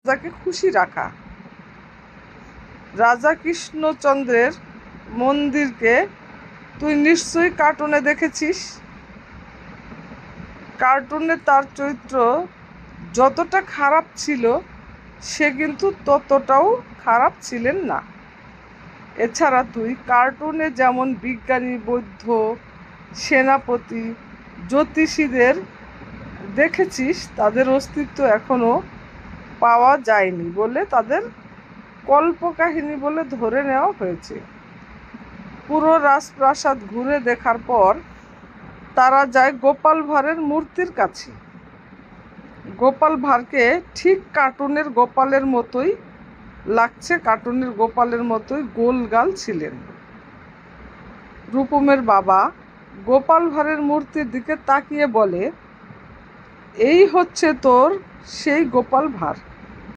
রাজাকে খুশি রাখা। রাজা কৃষ্ণচন্দ্রের মন্দিরকে তুই নিশ্চয়ই কার্টুনে দেখেছিস। কার্টুনে তার চরিত্র যতটা খারাপ ছিল সে কিন্তু ততটাও খারাপ ছিলেন না। এছাড়া তুই কার্টুনে যেমন বিজ্ঞানী, বৈদ্য, সেনাপতি, জ্যোতিষীদের দেখেছিস, তাদের অস্তিত্ব এখনো পাওয়া যায়নি বলে তাদের কল্পকাহিনী বলে ধরে নেওয়া হয়েছে। পুরো রাজপ্রাসাদ ঘুরে দেখার পর তারা যায় গোপাল ভাঁড়ের মূর্তির কাছে। গোপাল ভাঁড়কে ঠিক কার্টুনের গোপালের মতোই লাগছে, কার্টুনের গোপালের মতোই গোলগাল ছিলেন। রূপমের বাবা গোপাল ভাঁড়ের মূর্তির দিকে তাকিয়ে বলে, এই হচ্ছে তোর সেই গোপাল ভাঁড়।